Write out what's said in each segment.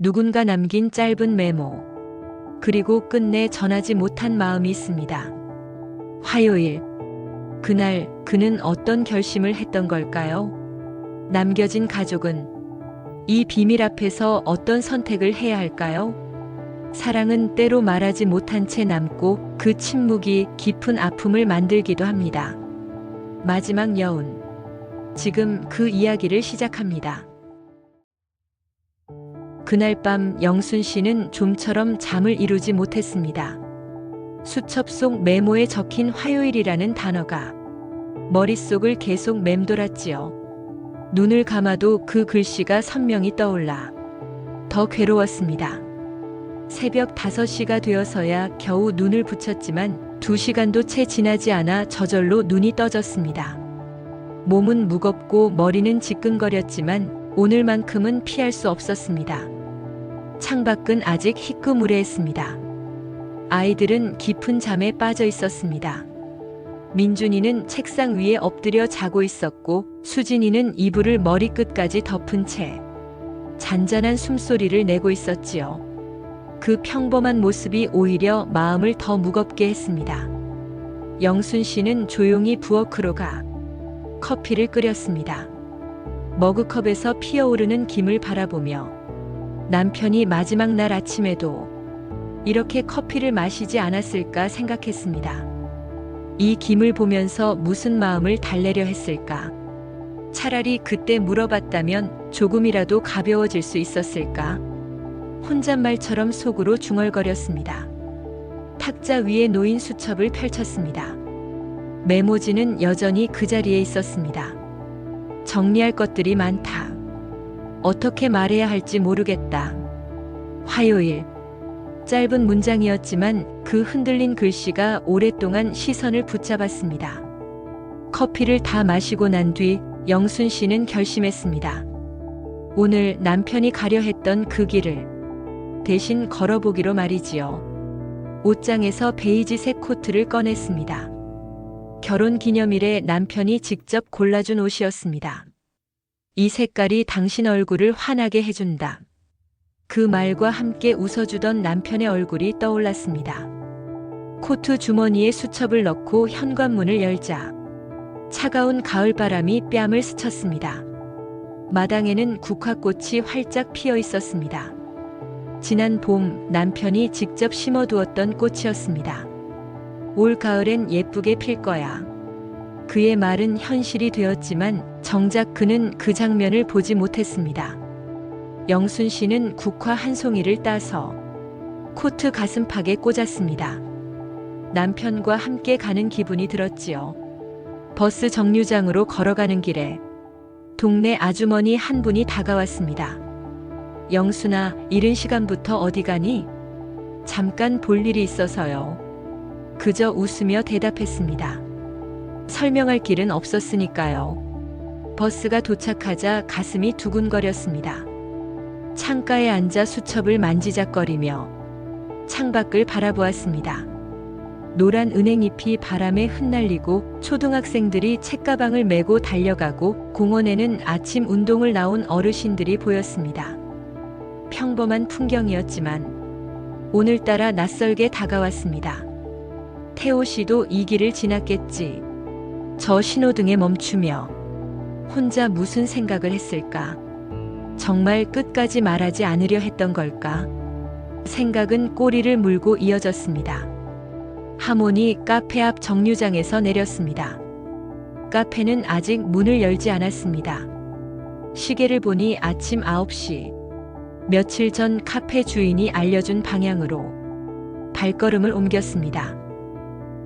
누군가 남긴 짧은 메모, 그리고 끝내 전하지 못한 마음이 있습니다. 화요일, 그날 그는 어떤 결심을 했던 걸까요? 남겨진 가족은 이 비밀 앞에서 어떤 선택을 해야 할까요? 사랑은 때로 말하지 못한 채 남고 그 침묵이 깊은 아픔을 만들기도 합니다. 마지막 여운. 지금 그 이야기를 시작합니다. 그날 밤 영순 씨는 좀처럼 잠을 이루지 못했습니다. 수첩 속 메모에 적힌 화요일이라는 단어가 머릿속을 계속 맴돌았지요. 눈을 감아도 그 글씨가 선명히 떠올라 더 괴로웠습니다. 새벽 5시가 되어서야 겨우 눈을 붙였지만 2시간도 채 지나지 않아 저절로 눈이 떠졌습니다. 몸은 무겁고 머리는 지끈거렸지만 오늘만큼은 피할 수 없었습니다. 창밖은 아직 희끄무레했습니다. 아이들은 깊은 잠에 빠져 있었습니다. 민준이는 책상 위에 엎드려 자고 있었고 수진이는 이불을 머리끝까지 덮은 채 잔잔한 숨소리를 내고 있었지요. 그 평범한 모습이 오히려 마음을 더 무겁게 했습니다. 영순 씨는 조용히 부엌으로 가 커피를 끓였습니다. 머그컵에서 피어오르는 김을 바라보며 남편이 마지막 날 아침에도 이렇게 커피를 마시지 않았을까 생각했습니다. 이 김을 보면서 무슨 마음을 달래려 했을까? 차라리 그때 물어봤다면 조금이라도 가벼워질 수 있었을까? 혼잣말처럼 속으로 중얼거렸습니다. 탁자 위에 놓인 수첩을 펼쳤습니다. 메모지는 여전히 그 자리에 있었습니다. 정리할 것들이 많다. 어떻게 말해야 할지 모르겠다. 화요일. 짧은 문장이었지만 그 흔들린 글씨가 오랫동안 시선을 붙잡았습니다. 커피를 다 마시고 난 뒤 영순 씨는 결심했습니다. 오늘 남편이 가려 했던 그 길을 대신 걸어보기로 말이지요. 옷장에서 베이지색 코트를 꺼냈습니다. 결혼 기념일에 남편이 직접 골라준 옷이었습니다. 이 색깔이 당신 얼굴을 환하게 해준다. 그 말과 함께 웃어주던 남편의 얼굴이 떠올랐습니다. 코트 주머니에 수첩을 넣고 현관문을 열자 차가운 가을바람이 뺨을 스쳤습니다. 마당에는 국화꽃이 활짝 피어 있었습니다. 지난 봄 남편이 직접 심어두었던 꽃이었습니다. 올 가을엔 예쁘게 필 거야. 그의 말은 현실이 되었지만 정작 그는 그 장면을 보지 못했습니다. 영순 씨는 국화 한 송이를 따서 코트 가슴팍에 꽂았습니다. 남편과 함께 가는 기분이 들었지요. 버스 정류장으로 걸어가는 길에 동네 아주머니 한 분이 다가왔습니다. 영순아, 이른 시간부터 어디 가니? 잠깐 볼 일이 있어서요. 그저 웃으며 대답했습니다. 설명할 길은 없었으니까요. 버스가 도착하자 가슴이 두근거렸습니다. 창가에 앉아 수첩을 만지작거리며 창밖을 바라보았습니다. 노란 은행잎이 바람에 흩날리고 초등학생들이 책가방을 메고 달려가고 공원에는 아침 운동을 나온 어르신들이 보였습니다. 평범한 풍경이었지만 오늘따라 낯설게 다가왔습니다. 태호 씨도 이 길을 지났겠지. 저 신호등에 멈추며 혼자 무슨 생각을 했을까? 정말 끝까지 말하지 않으려 했던 걸까? 생각은 꼬리를 물고 이어졌습니다. 하모니 카페 앞 정류장에서 내렸습니다. 카페는 아직 문을 열지 않았습니다. 시계를 보니 아침 9시. 며칠 전 카페 주인이 알려준 방향으로 발걸음을 옮겼습니다.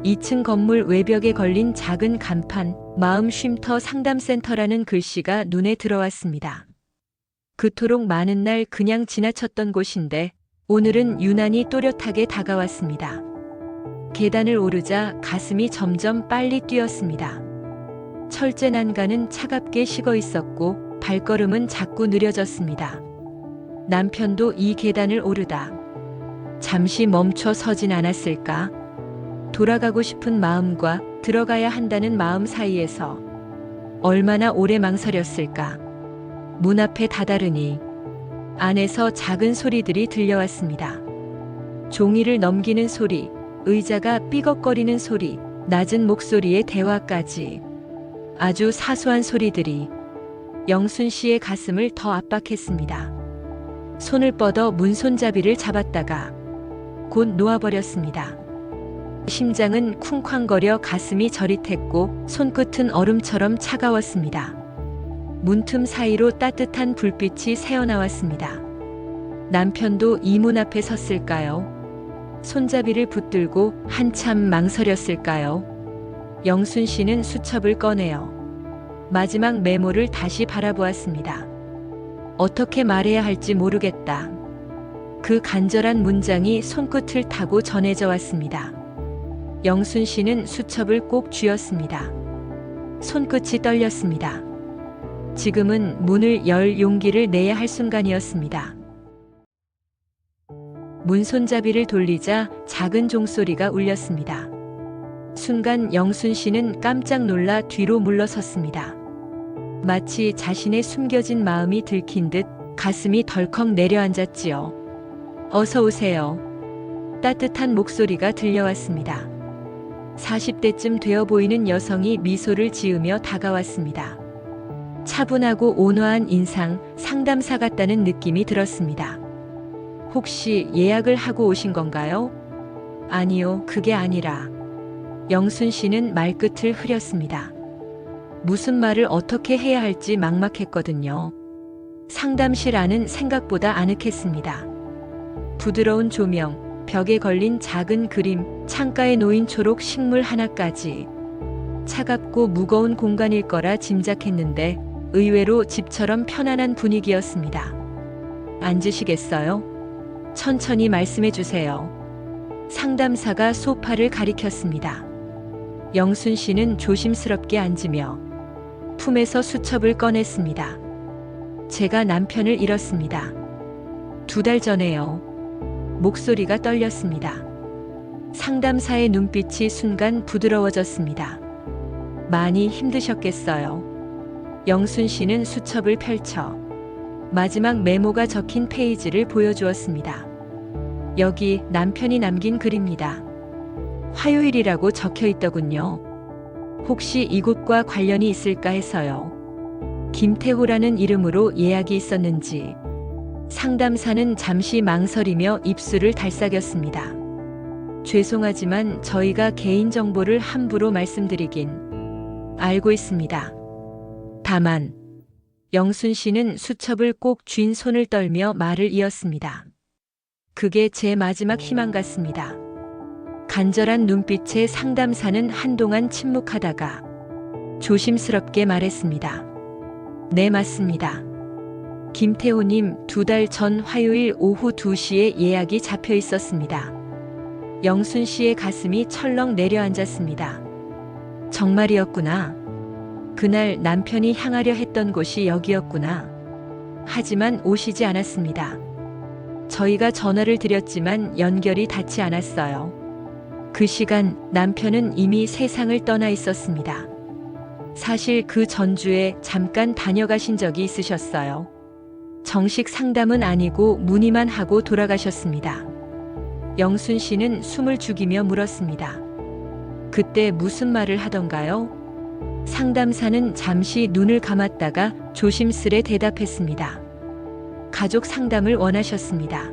2층 건물 외벽에 걸린 작은 간판, 마음 쉼터 상담센터라는 글씨가 눈에 들어왔습니다. 그토록 많은 날 그냥 지나쳤던 곳인데 오늘은 유난히 또렷하게 다가왔습니다. 계단을 오르자 가슴이 점점 빨리 뛰었습니다. 철제 난간은 차갑게 식어 있었고 발걸음은 자꾸 느려졌습니다. 남편도 이 계단을 오르다 잠시 멈춰 서진 않았을까? 돌아가고 싶은 마음과 들어가야 한다는 마음 사이에서 얼마나 오래 망설였을까? 문 앞에 다다르니 안에서 작은 소리들이 들려왔습니다. 종이를 넘기는 소리, 의자가 삐걱거리는 소리, 낮은 목소리의 대화까지. 아주 사소한 소리들이 영순 씨의 가슴을 더 압박했습니다. 손을 뻗어 문손잡이를 잡았다가 곧 놓아버렸습니다. 심장은 쿵쾅거려 가슴이 저릿했고 손끝은 얼음처럼 차가웠습니다. 문틈 사이로 따뜻한 불빛이 새어나왔습니다. 남편도 이 문 앞에 섰을까요? 손잡이를 붙들고 한참 망설였을까요? 영순 씨는 수첩을 꺼내어 마지막 메모를 다시 바라보았습니다. 어떻게 말해야 할지 모르겠다. 그 간절한 문장이 손끝을 타고 전해져 왔습니다. 영순 씨는 수첩을 꼭 쥐었습니다. 손끝이 떨렸습니다. 지금은 문을 열 용기를 내야 할 순간이었습니다. 문 손잡이를 돌리자 작은 종소리가 울렸습니다. 순간 영순 씨는 깜짝 놀라 뒤로 물러섰습니다. 마치 자신의 숨겨진 마음이 들킨 듯 가슴이 덜컥 내려앉았지요. 어서 오세요. 따뜻한 목소리가 들려왔습니다. 40대쯤 되어 보이는 여성이 미소를 지으며 다가왔습니다. 차분하고 온화한 인상, 상담사 같다는 느낌이 들었습니다. 혹시 예약을 하고 오신 건가요? 아니요, 그게 아니라. 영순 씨는 말끝을 흐렸습니다. 무슨 말을 어떻게 해야 할지 막막했거든요. 상담실 안은 생각보다 아늑했습니다. 부드러운 조명, 벽에 걸린 작은 그림, 창가에 놓인 초록 식물 하나까지. 차갑고 무거운 공간일 거라 짐작했는데 의외로 집처럼 편안한 분위기였습니다. 앉으시겠어요? 천천히 말씀해 주세요. 상담사가 소파를 가리켰습니다. 영순 씨는 조심스럽게 앉으며 품에서 수첩을 꺼냈습니다. 제가 남편을 잃었습니다. 2달 전에요. 목소리가 떨렸습니다. 상담사의 눈빛이 순간 부드러워졌습니다. 많이 힘드셨겠어요. 영순 씨는 수첩을 펼쳐 마지막 메모가 적힌 페이지를 보여주었습니다. 여기 남편이 남긴 글입니다. 화요일이라고 적혀 있더군요. 혹시 이곳과 관련이 있을까 해서요. 김태호라는 이름으로 예약이 있었는지. 상담사는 잠시 망설이며 입술을 달싹였습니다. 죄송하지만 저희가 개인정보를 함부로 말씀드리긴. 알고 있습니다. 다만 영순 씨는 수첩을 꼭 쥔 손을 떨며 말을 이었습니다. 그게 제 마지막 희망 같습니다. 간절한 눈빛에 상담사는 한동안 침묵하다가 조심스럽게 말했습니다. 네, 맞습니다. 김태호님, 2달 전 화요일 오후 2시에 예약이 잡혀 있었습니다. 영순 씨의 가슴이 철렁 내려앉았습니다. 정말이었구나. 그날 남편이 향하려 했던 곳이 여기였구나. 하지만 오시지 않았습니다. 저희가 전화를 드렸지만 연결이 닿지 않았어요. 그 시간 남편은 이미 세상을 떠나 있었습니다. 사실 그 전주에 잠깐 다녀가신 적이 있으셨어요. 정식 상담은 아니고 문의만 하고 돌아가셨습니다. 영순 씨는 숨을 죽이며 물었습니다. 그때 무슨 말을 하던가요? 상담사는 잠시 눈을 감았다가 조심스레 대답했습니다. 가족 상담을 원하셨습니다.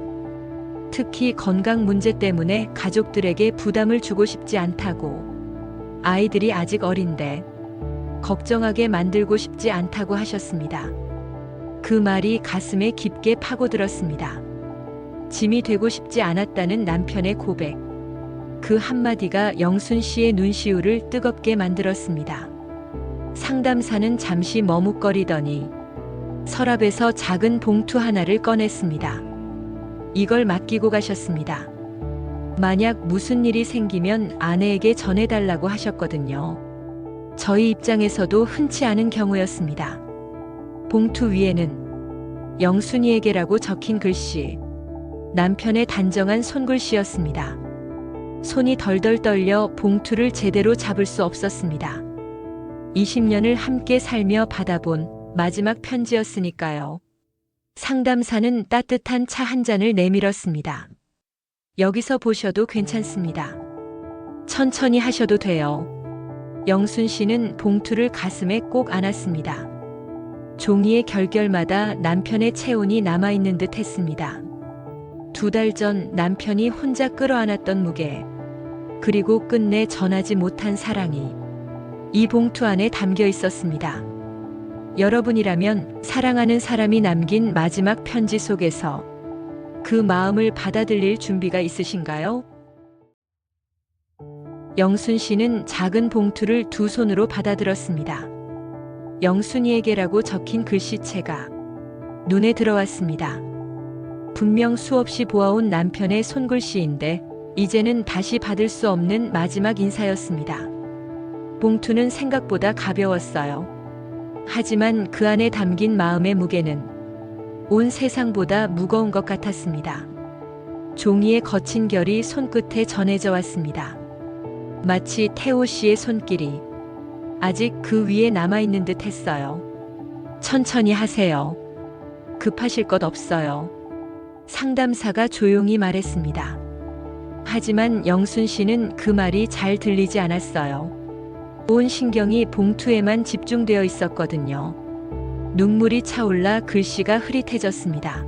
특히 건강 문제 때문에 가족들에게 부담을 주고 싶지 않다고. 아이들이 아직 어린데 걱정하게 만들고 싶지 않다고 하셨습니다. 그 말이 가슴에 깊게 파고들었습니다. 짐이 되고 싶지 않았다는 남편의 고백. 그 한마디가 영순 씨의 눈시울을 뜨겁게 만들었습니다. 상담사는 잠시 머뭇거리더니 서랍에서 작은 봉투 하나를 꺼냈습니다. 이걸 맡기고 가셨습니다. 만약 무슨 일이 생기면 아내에게 전해달라고 하셨거든요. 저희 입장에서도 흔치 않은 경우였습니다. 봉투 위에는 영순이에게라고 적힌 글씨, 남편의 단정한 손글씨였습니다. 손이 덜덜 떨려 봉투를 제대로 잡을 수 없었습니다. 20년을 함께 살며 받아본 마지막 편지였으니까요. 상담사는 따뜻한 차 한 잔을 내밀었습니다. 여기서 보셔도 괜찮습니다. 천천히 하셔도 돼요. 영순 씨는 봉투를 가슴에 꼭 안았습니다. 종이의 결결마다 남편의 체온이 남아있는 듯 했습니다. 2달 전 남편이 혼자 끌어안았던 무게, 그리고 끝내 전하지 못한 사랑이 이 봉투 안에 담겨 있었습니다. 여러분이라면 사랑하는 사람이 남긴 마지막 편지 속에서 그 마음을 받아들일 준비가 있으신가요? 영순 씨는 작은 봉투를 두 손으로 받아들었습니다. 영순이에게라고 적힌 글씨체가 눈에 들어왔습니다. 분명 수없이 보아온 남편의 손글씨인데 이제는 다시 받을 수 없는 마지막 인사였습니다. 봉투는 생각보다 가벼웠어요. 하지만 그 안에 담긴 마음의 무게는 온 세상보다 무거운 것 같았습니다. 종이의 거친 결이 손끝에 전해져 왔습니다. 마치 태호 씨의 손길이 아직 그 위에 남아있는 듯 했어요. 천천히 하세요. 급하실 것 없어요. 상담사가 조용히 말했습니다. 하지만 영순 씨는 그 말이 잘 들리지 않았어요. 온 신경이 봉투에만 집중되어 있었거든요. 눈물이 차올라 글씨가 흐릿해졌습니다.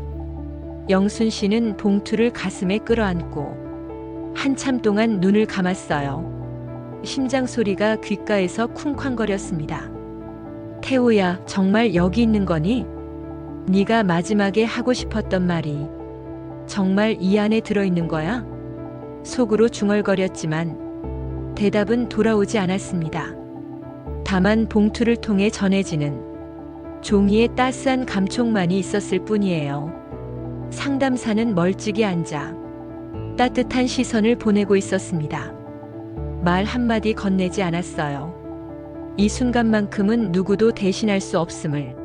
영순 씨는 봉투를 가슴에 끌어안고 한참 동안 눈을 감았어요. 심장 소리가 귓가에서 쿵쾅거렸습니다. 태호야, 정말 여기 있는 거니? 네가 마지막에 하고 싶었던 말이 정말 이 안에 들어있는 거야? 속으로 중얼거렸지만 대답은 돌아오지 않았습니다. 다만 봉투를 통해 전해지는 종이의 따스한 감촉만이 있었을 뿐이에요. 상담사는 멀찍이 앉아 따뜻한 시선을 보내고 있었습니다. 말 한마디 건네지 않았어요. 이 순간만큼은 누구도 대신할 수 없음을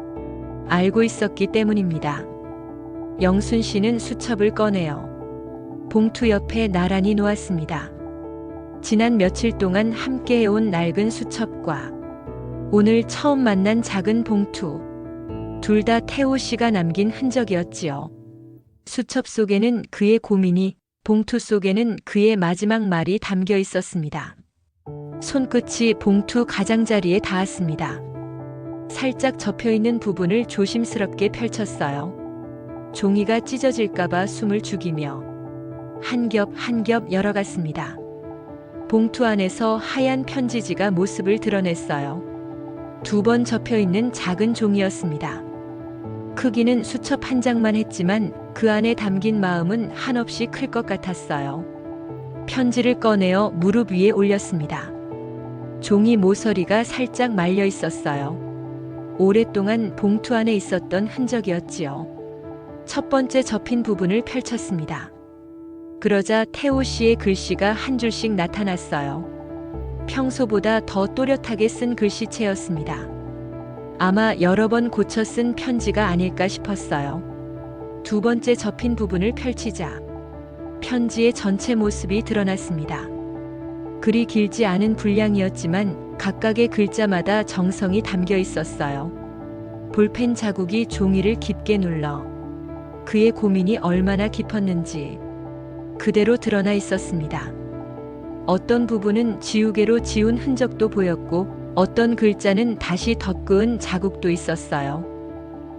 알고 있었기 때문입니다. 영순 씨는 수첩을 꺼내어 봉투 옆에 나란히 놓았습니다. 지난 며칠 동안 함께해온 낡은 수첩과 오늘 처음 만난 작은 봉투, 둘 다 태호 씨가 남긴 흔적이었지요. 수첩 속에는 그의 고민이, 봉투 속에는 그의 마지막 말이 담겨 있었습니다. 손끝이 봉투 가장자리에 닿았습니다. 살짝 접혀있는 부분을 조심스럽게 펼쳤어요. 종이가 찢어질까봐 숨을 죽이며 한 겹 한 겹 열어갔습니다. 봉투 안에서 하얀 편지지가 모습을 드러냈어요. 2번 접혀있는 작은 종이였습니다. 크기는 수첩 한 장만 했지만 그 안에 담긴 마음은 한없이 클 것 같았어요. 편지를 꺼내어 무릎 위에 올렸습니다. 종이 모서리가 살짝 말려 있었어요. 오랫동안 봉투 안에 있었던 흔적이었지요. 첫 번째 접힌 부분을 펼쳤습니다. 그러자 태호 씨의 글씨가 한 줄씩 나타났어요. 평소보다 더 또렷하게 쓴 글씨체였습니다. 아마 여러 번 고쳐 쓴 편지가 아닐까 싶었어요. 2번째 접힌 부분을 펼치자 편지의 전체 모습이 드러났습니다. 글이 길지 않은 분량이었지만 각각의 글자마다 정성이 담겨 있었어요. 볼펜 자국이 종이를 깊게 눌러 그의 고민이 얼마나 깊었는지 그대로 드러나 있었습니다. 어떤 부분은 지우개로 지운 흔적도 보였고 어떤 글자는 다시 덧그은 자국도 있었어요.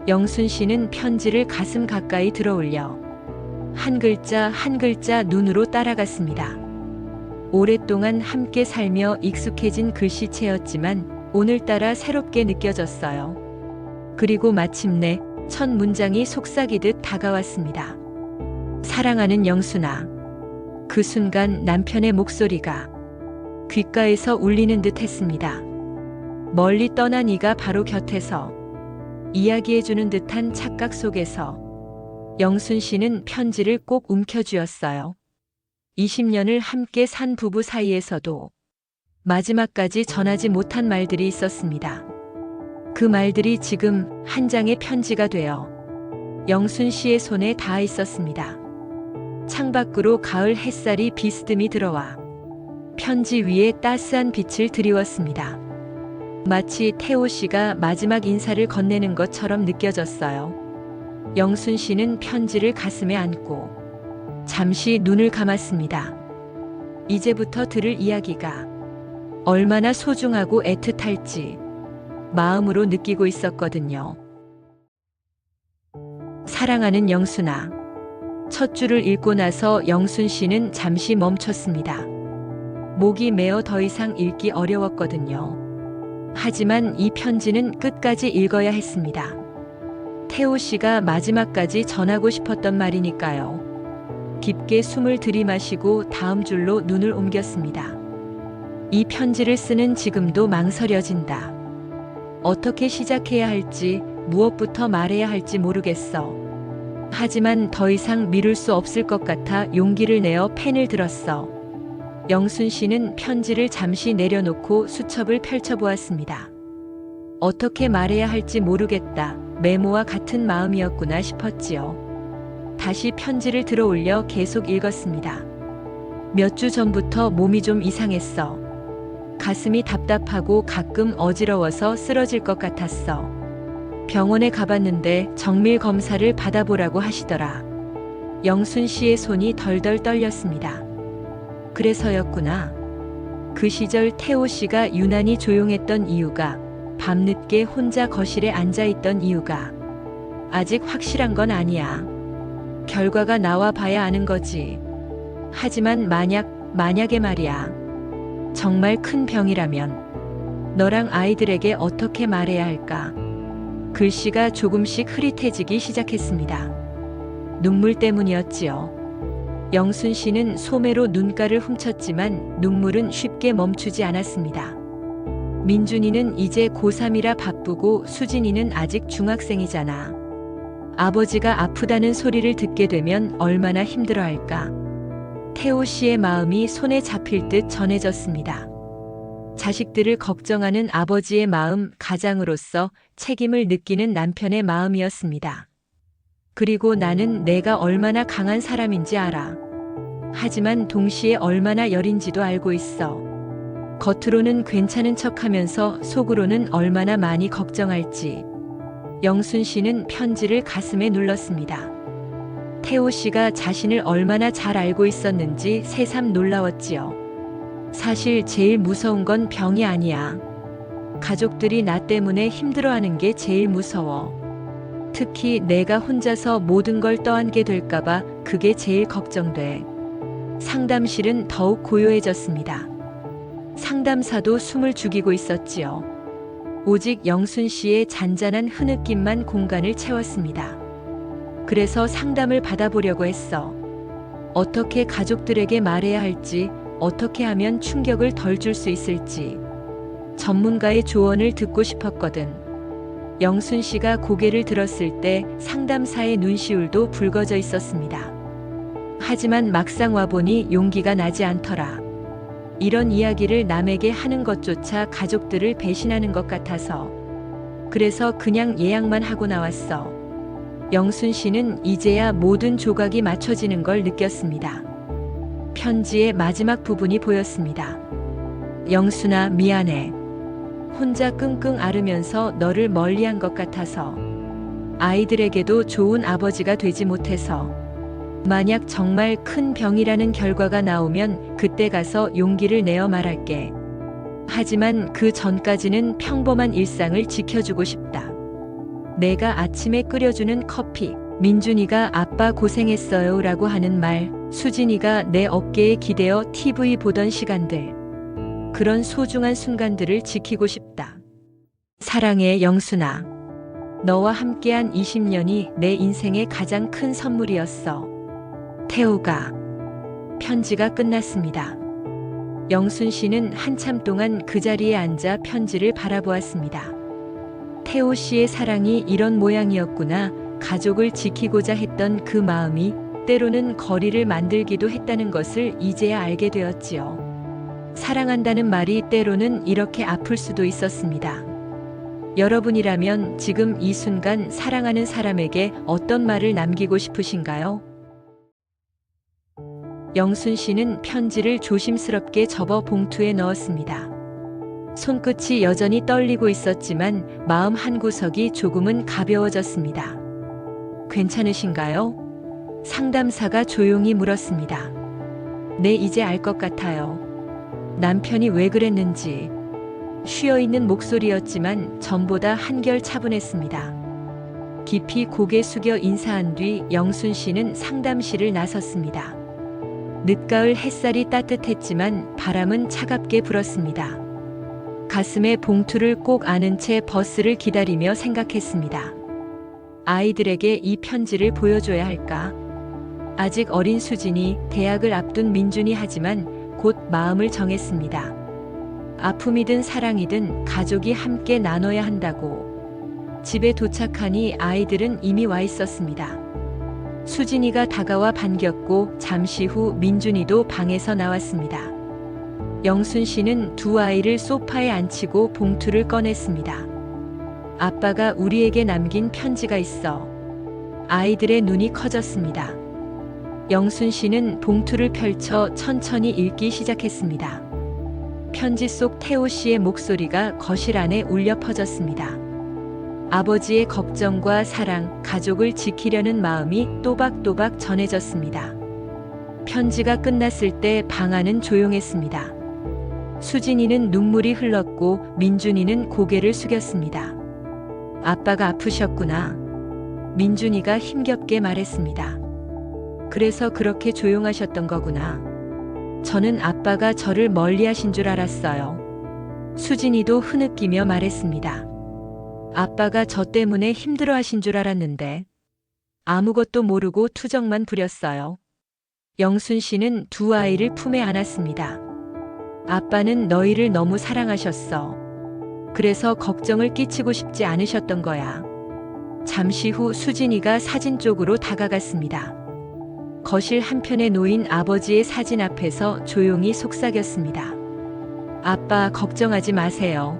영순 씨는 편지를 가슴 가까이 들어올려 한 글자 한 글자 눈으로 따라갔습니다. 오랫동안 함께 살며 익숙해진 글씨체였지만 오늘따라 새롭게 느껴졌어요. 그리고 마침내 첫 문장이 속삭이듯 다가왔습니다. 사랑하는 영순아. 그 순간 남편의 목소리가 귓가에서 울리는 듯 했습니다. 멀리 떠난 이가 바로 곁에서 이야기해주는 듯한 착각 속에서 영순 씨는 편지를 꼭 움켜쥐었어요. 20년을 함께 산 부부 사이에서도 마지막까지 전하지 못한 말들이 있었습니다. 그 말들이 지금 한 장의 편지가 되어 영순 씨의 손에 닿아 있었습니다. 창밖으로 가을 햇살이 비스듬히 들어와 편지 위에 따스한 빛을 드리웠습니다. 마치 태호 씨가 마지막 인사를 건네는 것처럼 느껴졌어요. 영순 씨는 편지를 가슴에 안고 잠시 눈을 감았습니다. 이제부터 들을 이야기가 얼마나 소중하고 애틋할지 마음으로 느끼고 있었거든요. 사랑하는 영순아. 첫 줄을 읽고 나서 영순 씨는 잠시 멈췄습니다. 목이 메어 더 이상 읽기 어려웠거든요. 하지만 이 편지는 끝까지 읽어야 했습니다. 태호 씨가 마지막까지 전하고 싶었던 말이니까요. 깊게 숨을 들이마시고 다음 줄로 눈을 옮겼습니다. 이 편지를 쓰는 지금도 망설여진다. 어떻게 시작해야 할지, 무엇부터 말해야 할지 모르겠어. 하지만 더 이상 미룰 수 없을 것 같아 용기를 내어 펜을 들었어. 영순 씨는 편지를 잠시 내려놓고 수첩을 펼쳐보았습니다. 어떻게 말해야 할지 모르겠다. 메모와 같은 마음이었구나 싶었지요. 다시 편지를 들어올려 계속 읽었습니다. 몇 주 전부터 몸이 좀 이상했어. 가슴이 답답하고 가끔 어지러워서 쓰러질 것 같았어. 병원에 가봤는데 정밀 검사를 받아보라고 하시더라. 영순 씨의 손이 덜덜 떨렸습니다. 그래서였구나. 그 시절 태호 씨가 유난히 조용했던 이유가, 밤늦게 혼자 거실에 앉아있던 이유가 아직 확실한 건 아니야. 결과가 나와 봐야 아는 거지. 하지만 만약에 말이야. 정말 큰 병이라면 너랑 아이들에게 어떻게 말해야 할까? 글씨가 조금씩 흐릿해지기 시작했습니다. 눈물 때문이었지요. 영순 씨는 소매로 눈가를 훔쳤지만 눈물은 쉽게 멈추지 않았습니다. 민준이는 이제 고3이라 바쁘고 수진이는 아직 중학생이잖아. 아버지가 아프다는 소리를 듣게 되면 얼마나 힘들어할까. 태호 씨의 마음이 손에 잡힐 듯 전해졌습니다. 자식들을 걱정하는 아버지의 마음, 가장으로서 책임을 느끼는 남편의 마음이었습니다. 그리고 나는 내가 얼마나 강한 사람인지 알아. 하지만 동시에 얼마나 여린지도 알고 있어. 겉으로는 괜찮은 척하면서 속으로는 얼마나 많이 걱정할지. 영순 씨는 편지를 가슴에 눌렀습니다. 태호 씨가 자신을 얼마나 잘 알고 있었는지 새삼 놀라웠지요. 사실 제일 무서운 건 병이 아니야. 가족들이 나 때문에 힘들어하는 게 제일 무서워. 특히 내가 혼자서 모든 걸 떠안게 될까봐 그게 제일 걱정돼. 상담실은 더욱 고요해졌습니다. 상담사도 숨을 죽이고 있었지요. 오직 영순 씨의 잔잔한 흐느낌만 공간을 채웠습니다. 그래서 상담을 받아보려고 했어. 어떻게 가족들에게 말해야 할지, 어떻게 하면 충격을 덜 줄 수 있을지. 전문가의 조언을 듣고 싶었거든. 영순 씨가 고개를 들었을 때 상담사의 눈시울도 붉어져 있었습니다. 하지만 막상 와보니 용기가 나지 않더라. 이런 이야기를 남에게 하는 것조차 가족들을 배신하는 것 같아서. 그래서 그냥 예약만 하고 나왔어. 영순 씨는 이제야 모든 조각이 맞춰지는 걸 느꼈습니다. 편지의 마지막 부분이 보였습니다. 영순아, 미안해. 혼자 끙끙 앓으면서 너를 멀리한 것 같아서. 아이들에게도 좋은 아버지가 되지 못해서. 만약 정말 큰 병이라는 결과가 나오면 그때 가서 용기를 내어 말할게. 하지만 그 전까지는 평범한 일상을 지켜주고 싶다. 내가 아침에 끓여주는 커피, 민준이가 아빠 고생했어요 라고 하는 말, 수진이가 내 어깨에 기대어 TV 보던 시간들. 그런 소중한 순간들을 지키고 싶다. 사랑해, 영순아. 너와 함께한 20년이 내 인생의 가장 큰 선물이었어. 태호가. 편지가 끝났습니다. 영순 씨는 한참 동안 그 자리에 앉아 편지를 바라보았습니다. 태호 씨의 사랑이 이런 모양이었구나. 가족을 지키고자 했던 그 마음이 때로는 거리를 만들기도 했다는 것을 이제야 알게 되었지요. 사랑한다는 말이 때로는 이렇게 아플 수도 있었습니다. 여러분이라면 지금 이 순간 사랑하는 사람에게 어떤 말을 남기고 싶으신가요? 영순 씨는 편지를 조심스럽게 접어 봉투에 넣었습니다. 손끝이 여전히 떨리고 있었지만 마음 한구석이 조금은 가벼워졌습니다. 괜찮으신가요? 상담사가 조용히 물었습니다. 네, 이제 알 것 같아요. 남편이 왜 그랬는지. 쉬어있는 목소리였지만 전보다 한결 차분했습니다. 깊이 고개 숙여 인사한 뒤 영순 씨는 상담실을 나섰습니다. 늦가을 햇살이 따뜻했지만 바람은 차갑게 불었습니다. 가슴에 봉투를 꼭 안은 채 버스를 기다리며 생각했습니다. 아이들에게 이 편지를 보여줘야 할까? 아직 어린 수진이, 대학을 앞둔 민준이, 하지만 곧 마음을 정했습니다. 아픔이든 사랑이든 가족이 함께 나눠야 한다고. 집에 도착하니 아이들은 이미 와 있었습니다. 수진이가 다가와 반겼고 잠시 후 민준이도 방에서 나왔습니다. 영순 씨는 두 아이를 소파에 앉히고 봉투를 꺼냈습니다. 아빠가 우리에게 남긴 편지가 있어. 아이들의 눈이 커졌습니다. 영순 씨는 봉투를 펼쳐 천천히 읽기 시작했습니다. 편지 속 태호 씨의 목소리가 거실 안에 울려 퍼졌습니다. 아버지의 걱정과 사랑, 가족을 지키려는 마음이 또박또박 전해졌습니다. 편지가 끝났을 때 방 안은 조용했습니다. 수진이는 눈물이 흘렀고 민준이는 고개를 숙였습니다. 아빠가 아프셨구나. 민준이가 힘겹게 말했습니다. 그래서 그렇게 조용하셨던 거구나. 저는 아빠가 저를 멀리하신 줄 알았어요. 수진이도 흐느끼며 말했습니다. 아빠가 저 때문에 힘들어하신 줄 알았는데 아무것도 모르고 투정만 부렸어요. 영순 씨는 두 아이를 품에 안았습니다. 아빠는 너희를 너무 사랑하셨어. 그래서 걱정을 끼치고 싶지 않으셨던 거야. 잠시 후 수진이가 사진 쪽으로 다가갔습니다. 거실 한편에 놓인 아버지의 사진 앞에서 조용히 속삭였습니다. 아빠, 걱정하지 마세요.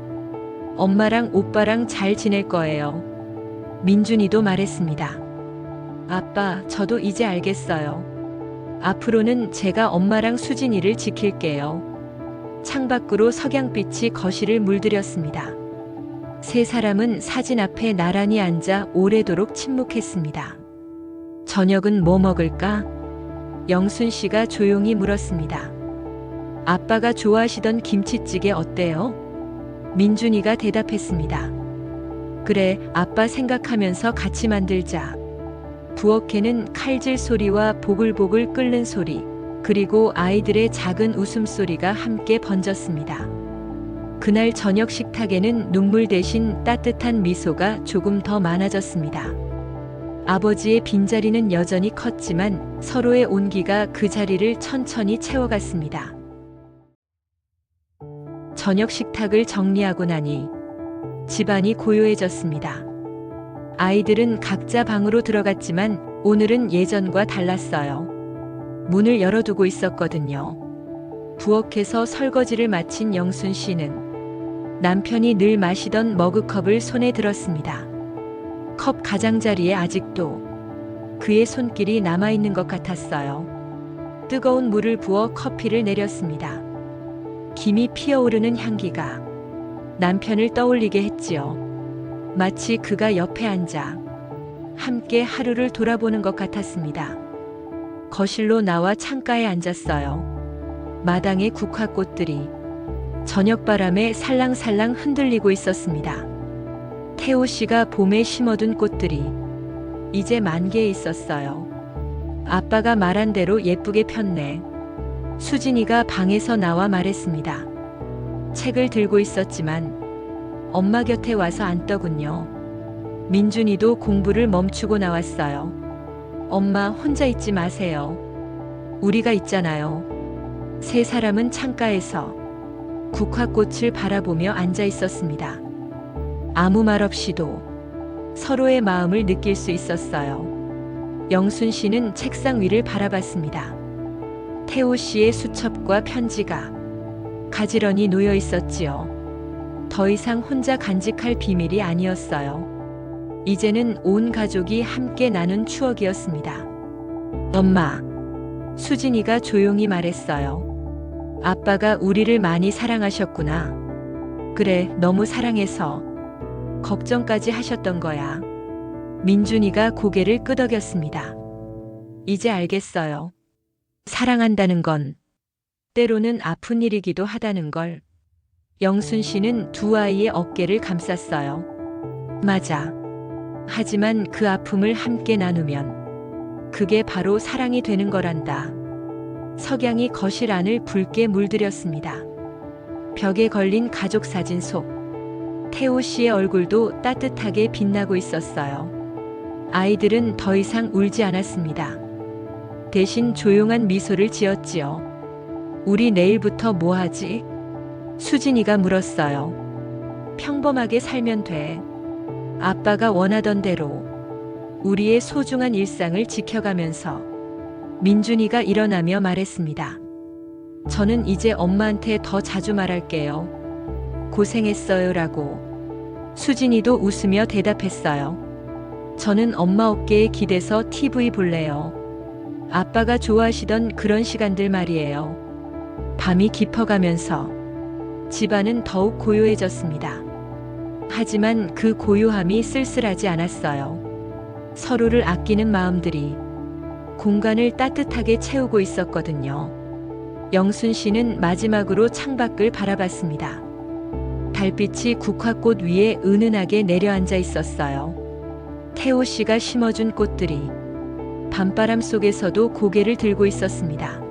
엄마랑 오빠랑 잘 지낼 거예요. 민준이도 말했습니다. 아빠, 저도 이제 알겠어요. 앞으로는 제가 엄마랑 수진이를 지킬게요. 창밖으로 석양빛이 거실을 물들였습니다. 세 사람은 사진 앞에 나란히 앉아 오래도록 침묵했습니다. 저녁은 뭐 먹을까? 영순 씨가 조용히 물었습니다. 아빠가 좋아하시던 김치찌개 어때요? 민준이가 대답했습니다. 그래, 아빠 생각하면서 같이 만들자. 부엌에는 칼질 소리와 보글보글 끓는 소리, 그리고 아이들의 작은 웃음소리가 함께 번졌습니다. 그날 저녁 식탁에는 눈물 대신 따뜻한 미소가 조금 더 많아졌습니다. 아버지의 빈자리는 여전히 컸지만 서로의 온기가 그 자리를 천천히 채워갔습니다. 저녁 식탁을 정리하고 나니 집안이 고요해졌습니다. 아이들은 각자 방으로 들어갔지만 오늘은 예전과 달랐어요. 문을 열어두고 있었거든요. 부엌에서 설거지를 마친 영순 씨는 남편이 늘 마시던 머그컵을 손에 들었습니다. 컵 가장자리에 아직도 그의 손길이 남아있는 것 같았어요. 뜨거운 물을 부어 커피를 내렸습니다. 김이 피어오르는 향기가 남편을 떠올리게 했지요. 마치 그가 옆에 앉아 함께 하루를 돌아보는 것 같았습니다. 거실로 나와 창가에 앉았어요. 마당의 국화꽃들이 저녁바람에 살랑살랑 흔들리고 있었습니다. 태호 씨가 봄에 심어둔 꽃들이 이제 만개에 있었어요. 아빠가 말한 대로 예쁘게 폈네. 수진이가 방에서 나와 말했습니다. 책을 들고 있었지만 엄마 곁에 와서 앉더군요. 민준이도 공부를 멈추고 나왔어요. 엄마, 혼자 있지 마세요. 우리가 있잖아요. 세 사람은 창가에서 국화꽃을 바라보며 앉아 있었습니다. 아무 말 없이도 서로의 마음을 느낄 수 있었어요. 영순 씨는 책상 위를 바라봤습니다. 태호 씨의 수첩과 편지가 가지런히 놓여 있었지요. 더 이상 혼자 간직할 비밀이 아니었어요. 이제는 온 가족이 함께 나눈 추억이었습니다. 엄마, 수진이가 조용히 말했어요. 아빠가 우리를 많이 사랑하셨구나. 그래, 너무 사랑해서 걱정까지 하셨던 거야. 민준이가 고개를 끄덕였습니다. 이제 알겠어요. 사랑한다는 건 때로는 아픈 일이기도 하다는 걸. 영순 씨는 두 아이의 어깨를 감쌌어요. 맞아. 하지만 그 아픔을 함께 나누면 그게 바로 사랑이 되는 거란다. 석양이 거실 안을 붉게 물들였습니다. 벽에 걸린 가족 사진 속 태호 씨의 얼굴도 따뜻하게 빛나고 있었어요. 아이들은 더 이상 울지 않았습니다. 대신 조용한 미소를 지었지요. 우리 내일부터 뭐 하지? 수진이가 물었어요. 평범하게 살면 돼. 아빠가 원하던 대로 우리의 소중한 일상을 지켜가면서. 민준이가 일어나며 말했습니다. 저는 이제 엄마한테 더 자주 말할게요. 고생했어요라고. 수진이도 웃으며 대답했어요. 저는 엄마 어깨에 기대서 TV 볼래요. 아빠가 좋아하시던 그런 시간들 말이에요. 밤이 깊어가면서 집안은 더욱 고요해졌습니다. 하지만 그 고요함이 쓸쓸하지 않았어요. 서로를 아끼는 마음들이 공간을 따뜻하게 채우고 있었거든요. 영순 씨는 마지막으로 창밖을 바라봤습니다. 달빛이 국화꽃 위에 은은하게 내려앉아 있었어요. 태호 씨가 심어준 꽃들이 밤바람 속에서도 고개를 들고 있었습니다.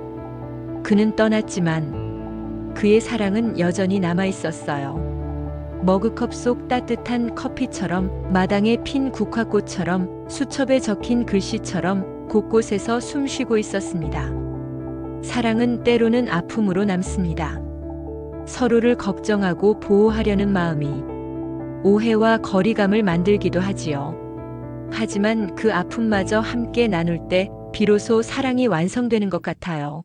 그는 떠났지만 그의 사랑은 여전히 남아 있었어요. 머그컵 속 따뜻한 커피처럼, 마당에 핀 국화꽃처럼, 수첩에 적힌 글씨처럼 곳곳에서 숨쉬고 있었습니다. 사랑은 때로는 아픔으로 남습니다. 서로를 걱정하고 보호하려는 마음이 오해와 거리감을 만들기도 하지요. 하지만 그 아픔마저 함께 나눌 때 비로소 사랑이 완성되는 것 같아요.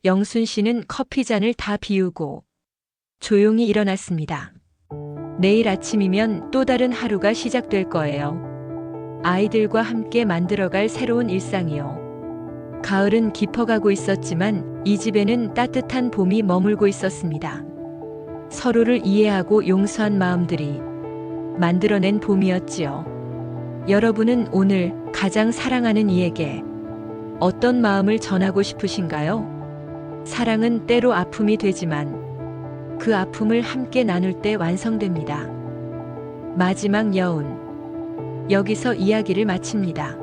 영순 씨는 커피잔을 다 비우고 조용히 일어났습니다. 내일 아침이면 또 다른 하루가 시작될 거예요. 아이들과 함께 만들어갈 새로운 일상이요. 가을은 깊어가고 있었지만 이 집에는 따뜻한 봄이 머물고 있었습니다. 서로를 이해하고 용서한 마음들이 만들어낸 봄이었지요. 여러분은 오늘 가장 사랑하는 이에게 어떤 마음을 전하고 싶으신가요? 사랑은 때로 아픔이 되지만 그 아픔을 함께 나눌 때 완성됩니다. 마지막 여운. 여기서 이야기를 마칩니다.